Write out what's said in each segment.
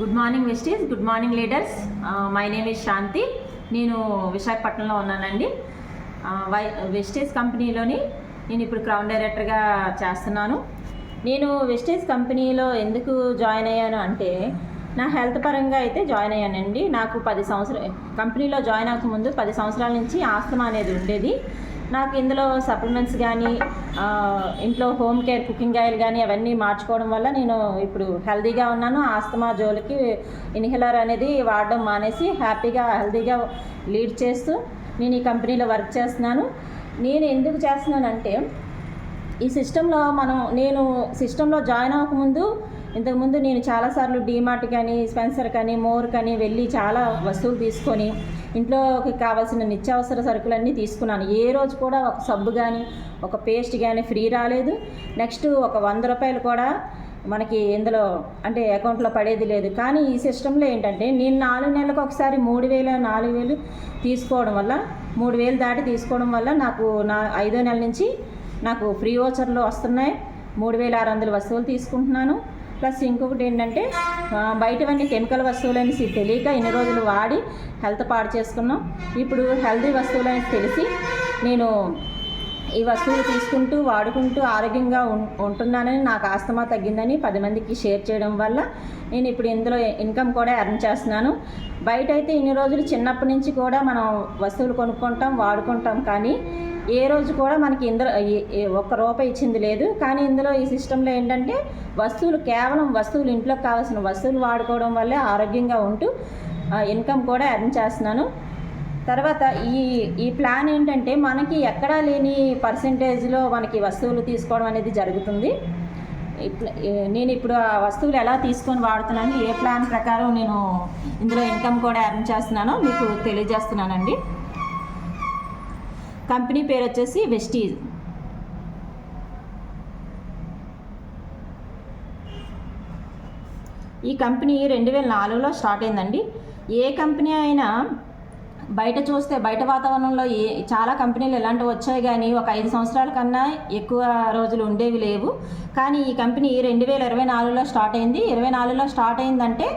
Good morning వెస్టీస్, good morning leaders. My name is Shanti. నేను విశాఖపట్నంలో ఉన్నానండి. వెస్టీస్ కంపెనీలోని నేను ఇప్పుడు క్రౌన్ డైరెక్టర్గా చేస్తున్నాను. నేను వెస్టీస్ కంపెనీలో ఎందుకు జాయిన్ అయ్యాను అంటే నా హెల్త్ పరంగా అయితే జాయిన్ అయ్యానండి. నాకు 10 సంవత్సరాలు కంపెనీలో జాయిన్ అవ్వకముందు 10 సంవత్సరాల నుంచి ఆస్తమా అనేది ఉండేది. నాకు ఇందులో సప్లిమెంట్స్ కానీ ఇంట్లో హోమ్ కేర్ కుకింగ్ ఆయిల్ కానీ అవన్నీ మార్చుకోవడం వల్ల నేను ఇప్పుడు హెల్తీగా ఉన్నాను. ఆస్తమా జోలికి ఇన్హేలర్ అనేది వాడడం మానేసి హ్యాపీగా హెల్తీగా లీడ్ చేస్తూ నేను ఈ కంపెనీలో వర్క్ చేస్తున్నాను. నేను ఎందుకు చేస్తున్నానంటే ఈ సిస్టంలో నేను సిస్టంలో జాయిన్ అవ్వకముందు ఇంతకుముందు నేను చాలాసార్లు డీమార్ట్ కానీ స్పెన్సర్ కానీ మోర్ కానీ వెళ్ళి చాలా వస్తువులు తీసుకొని ఇంట్లోకి కావాల్సిన నిత్యావసర సరుకులన్నీ తీసుకున్నాను. ఏ రోజు కూడా ఒక సబ్బు కానీ ఒక పేస్ట్ కానీ ఫ్రీ రాలేదు. నెక్స్ట్ ఒక 100 రూపాయలు కూడా మనకి ఇందులో అంటే అకౌంట్లో పడేది లేదు. కానీ ఈ సిస్టంలో ఏంటంటే నేను 4 నెలలకు ఒకసారి 3,000 4,000 తీసుకోవడం వల్ల 3,000 దాటి తీసుకోవడం వల్ల నాకు నా 5వ నెల నుంచి నాకు ఫ్రీ ఓచర్లు వస్తున్నాయి. 3,600 వస్తువులు తీసుకుంటున్నాను. ప్లస్ ఇంకొకటి ఏంటంటే బయటవన్నీ కెమికల్ వస్తువులని తెలియక ఇన్ని రోజులు వాడి హెల్త్ పాడు చేసుకున్నాం. ఇప్పుడు హెల్తీ వస్తువులని తెలిసి నేను ఈ వస్తువులు తీసుకుంటూ వాడుకుంటూ ఆరోగ్యంగా ఉంటున్నానని, నాకు ఆస్తమా తగ్గిందని 10 మందికి షేర్ చేయడం వల్ల నేను ఇప్పుడు ఇందులో ఇన్కమ్ కూడా ఎర్న్ చేస్తున్నాను. బయట అయితే ఇన్ని రోజులు చిన్నప్పటి నుంచి కూడా మనం వస్తువులు కొనుక్కుంటాం వాడుకుంటాం, కానీ ఏ రోజు కూడా మనకి ఇందులో ₹1 ఇచ్చింది లేదు. కానీ ఇందులో ఈ సిస్టంలో ఏంటంటే కేవలం వస్తువులు ఇంట్లోకి కావాల్సిన వస్తువులు వాడుకోవడం వల్లే ఆరోగ్యంగా ఉంటూ ఇన్కమ్ కూడా ఎర్న్ చేస్తున్నాను. తర్వాత ఈ ప్లాన్ ఏంటంటే మనకి ఎక్కడా లేని పర్సెంటేజ్లో మనకి వస్తువులు తీసుకోవడం అనేది జరుగుతుంది. నేను ఇప్పుడు ఆ వస్తువులు ఎలా తీసుకొని వాడుతున్నాను, ఏ ప్లాన్ ప్రకారం నేను ఇందులో ఇన్కమ్ కూడా ఎర్న్ చేస్తున్నానో మీకు తెలియజేస్తున్నానండి. కంపెనీ పేరు వచ్చేసి వెస్టీస్. ఈ కంపెనీ 2004లో స్టార్ట్ అయిందండి. ఏ కంపెనీ అయినా బయట చూస్తే బయట వాతావరణంలో చాలా కంపెనీలు ఎలాంటివి వచ్చాయి, కానీ ఒక 5 సంవత్సరాల కన్నా ఎక్కువ రోజులు ఉండేవి లేవు. కానీ ఈ కంపెనీ 2024లో స్టార్ట్ అయింది. 24లో స్టార్ట్ అయిందంటే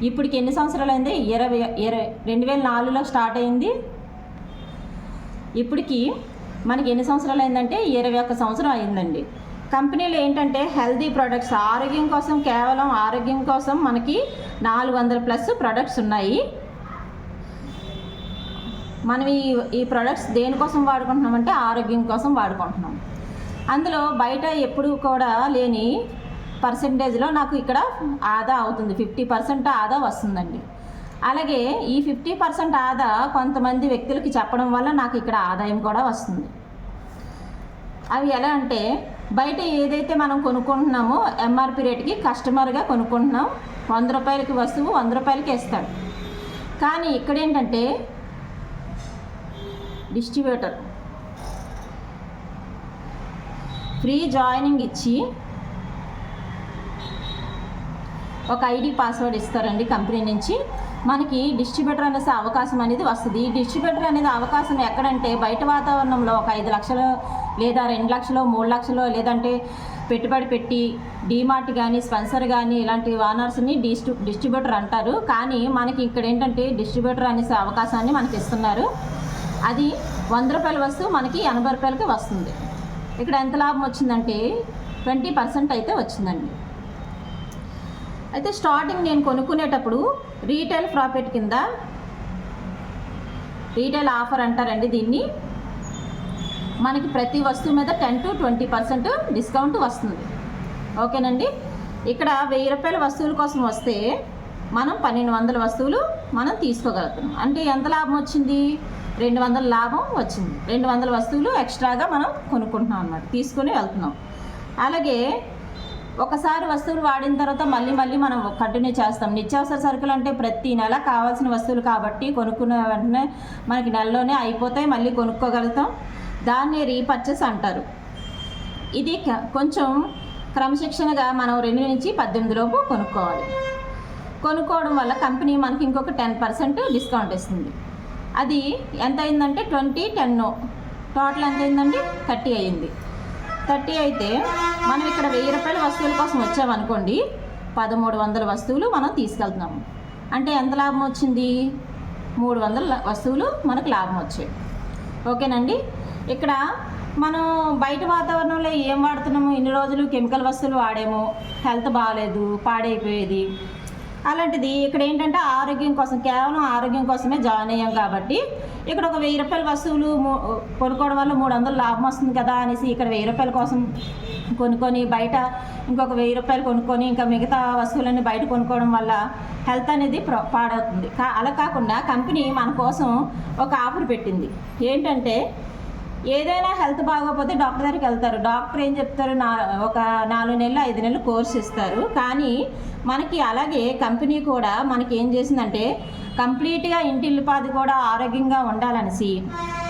ఇప్పటికి ఎన్ని సంవత్సరాలు అయింది? 2004లో స్టార్ట్ అయింది. ఇప్పటికి మనకి ఎన్ని సంవత్సరాలు అయిందంటే 21 సంవత్సరం అయిందండి. కంపెనీలో ఏంటంటే హెల్తీ ప్రొడక్ట్స్, కేవలం ఆరోగ్యం కోసం మనకి 400+ ప్రొడక్ట్స్ ఉన్నాయి. మనం ఈ ప్రొడక్ట్స్ దేనికోసం వాడుకుంటున్నామంటే ఆరోగ్యం కోసం వాడుకుంటున్నాం. అందులో బయట ఎప్పుడు కూడా లేని పర్సెంటేజ్లో నాకు ఇక్కడ ఆదా అవుతుంది. 50% ఆదా వస్తుందండి. అలాగే ఈ 50% ఆదా కొంతమంది వ్యక్తులకి చెప్పడం వల్ల నాకు ఇక్కడ ఆదాయం కూడా వస్తుంది. అవి ఎలా అంటే బయట ఏదైతే మనం కొనుక్కుంటున్నామో ఎంఆర్పి రేటుకి కస్టమర్గా కొనుక్కుంటున్నాం. 100 రూపాయలకి వస్తువు 100 రూపాయలకి ఇస్తాడు. కానీ ఇక్కడ ఏంటంటే డిస్ట్రిబ్యూటర్ ఫ్రీ జాయినింగ్ ఇచ్చి ఒక ఐడి పాస్వర్డ్ ఇస్తారండి కంపెనీ నుంచి. మనకి డిస్ట్రిబ్యూటర్ అనే అవకాశం అనేది వస్తుంది. ఈ డిస్ట్రిబ్యూటర్ అనేది అవకాశం ఎక్కడంటే బయట వాతావరణంలో ఒక 5 లక్షలు లేదా 2 లక్షలు 3 లక్షలు లేదంటే పెట్టుబడి పెట్టి డీమార్ట్ కానీ స్పెన్సర్ కానీ ఇలాంటి ఓనర్స్ని డిస్ట్రిబ్యూటర్ అంటారు. కానీ మనకి ఇక్కడ ఏంటంటే డిస్ట్రిబ్యూటర్ అనే అవకాశాన్ని మనకి ఇస్తున్నారు. అది 100 రూపాయల వస్తువు మనకి 80 రూపాయలకి వస్తుంది. ఇక్కడ ఎంత లాభం వచ్చిందంటే 20% అయితే వచ్చిందండి. అయితే స్టార్టింగ్ నేను కొనుక్కునేటప్పుడు రీటైల్ ప్రాఫిట్ కింద, రీటైల్ ఆఫర్ అంటారండి దీన్ని, మనకి ప్రతి వస్తువు మీద 10 to 20% డిస్కౌంట్ వస్తుంది. ఓకేనండి. ఇక్కడ 1000 రూపాయల వస్తువుల కోసం వస్తే మనం 1200 వస్తువులు మనం తీసుకోగలుగుతాం. అంటే ఎంత లాభం వచ్చింది? 200 లాభం వచ్చింది. 200 వస్తువులు ఎక్స్ట్రాగా మనం కొనుక్కుంటున్నాం అన్నమాట, తీసుకుని వెళ్తున్నాం. అలాగే ఒకసారి వస్తువులు వాడిన తర్వాత మళ్ళీ మనం కంటిన్యూ చేస్తాం. నిత్యావసర సరుకులు అంటే ప్రతి నెల కావాల్సిన వస్తువులు కాబట్టి కొనుక్కున్న వెంటనే మనకి నెలలోనే అయిపోతాయి, మళ్ళీ కొనుక్కోగలుగుతాం. దాన్ని రీపర్చేస్ అంటారు. ఇది కొంచెం క్రమశిక్షణగా మనం 2 నుంచి 18 లోపు కొనుక్కోవాలి. కొనుక్కోవడం వల్ల కంపెనీ మనకి ఇంకొక 10% డిస్కౌంట్ ఇస్తుంది. అది ఎంత అయిందంటే 20, 10 టోటల్ ఎంత అయిందండి? 30 అయ్యింది. 30 అయితే మనం ఇక్కడ 1000 రూపాయల వస్తువుల కోసం వచ్చామనుకోండి, 1300 వస్తువులు మనం తీసుకెళ్తున్నాము. అంటే ఎంత లాభం వచ్చింది? 300 వస్తువులు మనకు లాభం వచ్చాయి. ఓకేనండి. ఇక్కడ మనం బయట వాతావరణంలో ఏం వాడుతున్నాము? ఇన్ని రోజులు కెమికల్ వస్తువులు వాడాము, హెల్త్ బాగాలేదు, పాడైపోయేది. అలాంటిది ఇక్కడ ఏంటంటే ఆరోగ్యం కోసం, కేవలం ఆరోగ్యం కోసమే జాయిన్ అయ్యాం కాబట్టి ఇక్కడ ఒక 1000 రూపాయల వస్తువులు కొనుక్కోవడం వల్ల 300 లాభం వస్తుంది కదా అనేసి ఇక్కడ 1000 రూపాయల కోసం కొనుక్కొని బయట ఇంకొక 1000 రూపాయలు కొనుక్కొని ఇంకా మిగతా వస్తువులన్నీ బయట కొనుక్కోవడం వల్ల హెల్త్ అనేది పాడవుతుంది. అలా కాకుండా కంపెనీ మన కోసం ఒక ఆఫర్ పెట్టింది. ఏంటంటే ఏదైనా హెల్త్ బాగోకపోతే డాక్టర్ దగ్గరికి వెళ్తారు. డాక్టర్ ఏం చెప్తారు? ఒక 4 నెలలు 5 నెలలు కోర్స్ ఇస్తారు. కానీ మనకి అలాగే కంపెనీ కూడా మనకి ఏం చేసిందంటే కంప్లీట్గా ఇంటిల్లిపాది కూడా ఆరోగ్యంగా ఉండాలనేసి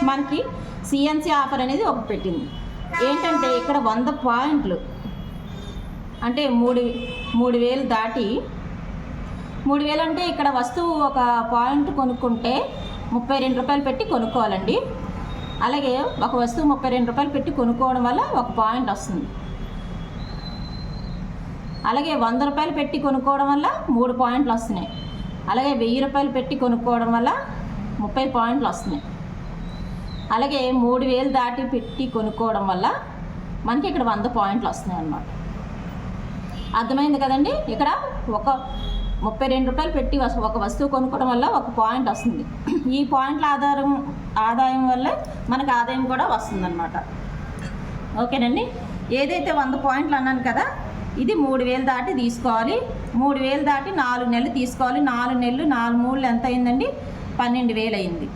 మనకి సిఎన్సి ఆఫర్ అనేది ఒకటి పెట్టింది. ఏంటంటే ఇక్కడ 100 పాయింట్లు అంటే 3,000 దాటి 3,000 అంటే ఇక్కడ వస్తువు ఒక పాయింట్ కొనుక్కుంటే 32 రూపాయలు పెట్టి కొనుక్కోవాలండి. అలాగే ఒక వస్తువు 32 రూపాయలు పెట్టి కొనుక్కోవడం వల్ల ఒక పాయింట్ వస్తుంది. అలాగే 100 రూపాయలు పెట్టి కొనుక్కోవడం వల్ల 3 పాయింట్లు వస్తున్నాయి. అలాగే 1000 రూపాయలు పెట్టి కొనుక్కోవడం వల్ల 30 పాయింట్లు వస్తున్నాయి. అలాగే 3,000 దాటి పెట్టి కొనుక్కోవడం వల్ల మనకి ఇక్కడ 100 పాయింట్లు వస్తున్నాయి అన్నమాట. అర్థమైంది కదండి. ఇక్కడ ఒక 32 రూపాయలు పెట్టి ఒక వస్తువు కొనుక్కోవడం వల్ల ఒక పాయింట్ వస్తుంది. ఈ పాయింట్ల ఆదాయం వల్ల మనకు ఆదాయం కూడా వస్తుందన్నమాట. ఓకేనండి. ఏదైతే 100 పాయింట్లు అన్నాను కదా, ఇది 3,000 దాటి తీసుకోవాలి. 3,000 దాటి 4 నెలలు తీసుకోవాలి. 4 నెలలు 4 మూళ్ళు ఎంత అయిందండి? 12,000 అయింది.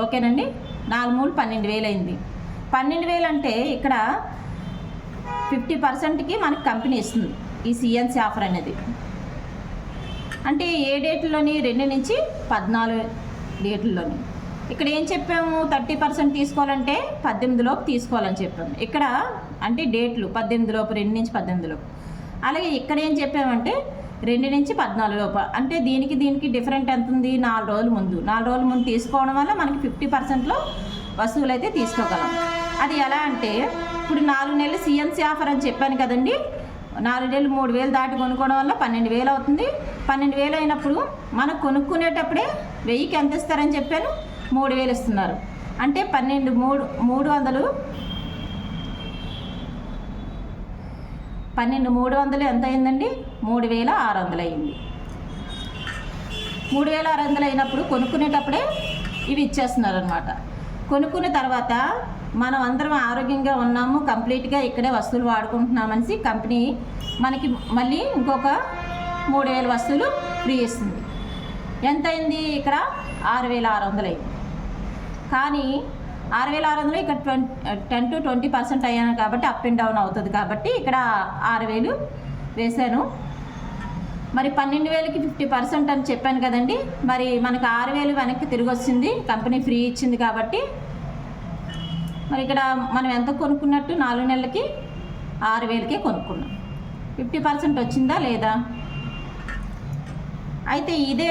ఓకేనండి. 4 మూళ్ళు 12,000 అయింది. 12,000 అంటే ఇక్కడ 50%కి మనకి కంపెనీ ఇస్తుంది ఈ సిఎన్సి ఆఫర్ అనేది. అంటే ఏ డేట్లోని? 2 నుంచి 14 డేట్లలోని. ఇక్కడ ఏం చెప్పాము? 30% తీసుకోవాలంటే 18 లోపు తీసుకోవాలని చెప్పాము. ఇక్కడ అంటే డేట్లు 18 లోపు, 2 నుంచి 18 లోపు. అలాగే ఇక్కడ ఏం చెప్పామంటే 2 నుంచి 14 లోపు. అంటే దీనికి డిఫరెంట్ ఎంత ఉంది? 4 రోజుల ముందు. 4 రోజుల ముందు తీసుకోవడం వల్ల మనకి 50%లో వస్తువులు అయితే తీసుకోగలం. అది ఎలా అంటే ఇప్పుడు 4 నెలలు సిఎన్సి ఆఫర్ అని చెప్పాను కదండి. 4 నెలలు 3,000 దాటి కొనుక్కోవడం వల్ల 12,000 అవుతుంది. 12,000 అయినప్పుడు మనం కొనుక్కునేటప్పుడే 1000కి ఎంత ఇస్తారని చెప్పాను? 3,000 ఇస్తున్నారు. అంటే 12,300 ఎంత అయిందండి? 3,600 అయింది. 3,600 అయినప్పుడు కొనుక్కునేటప్పుడే ఇవి ఇచ్చేస్తున్నారు అనమాట. కొనుక్కున్న తర్వాత మనం అందరం ఆరోగ్యంగా ఉన్నాము, కంప్లీట్గా ఇక్కడే వస్తువులు వాడుకుంటున్నామనేసి కంపెనీ మనకి మళ్ళీ ఇంకొక 3,000 వస్తువులు ఫ్రీ ఇస్తుంది. ఎంత అయింది? ఇక్కడ 6,600 అయింది. కానీ 6,600 ఇక్కడ 10 to 20% అయ్యాను కాబట్టి అప్ అండ్ డౌన్ అవుతుంది కాబట్టి ఇక్కడ 6,000 వేశాను. మరి 12,000కి 50% అని చెప్పాను కదండి. మరి మనకు 6,000 వెనక్కి తిరిగి వచ్చింది, కంపెనీ ఫ్రీ ఇచ్చింది కాబట్టి. మరి ఇక్కడ మనం ఎంత కొనుక్కున్నట్టు? 4 నెలలకి 6,000కే కొనుక్కున్నాం. 50% వచ్చిందా లేదా? అయితే ఇదే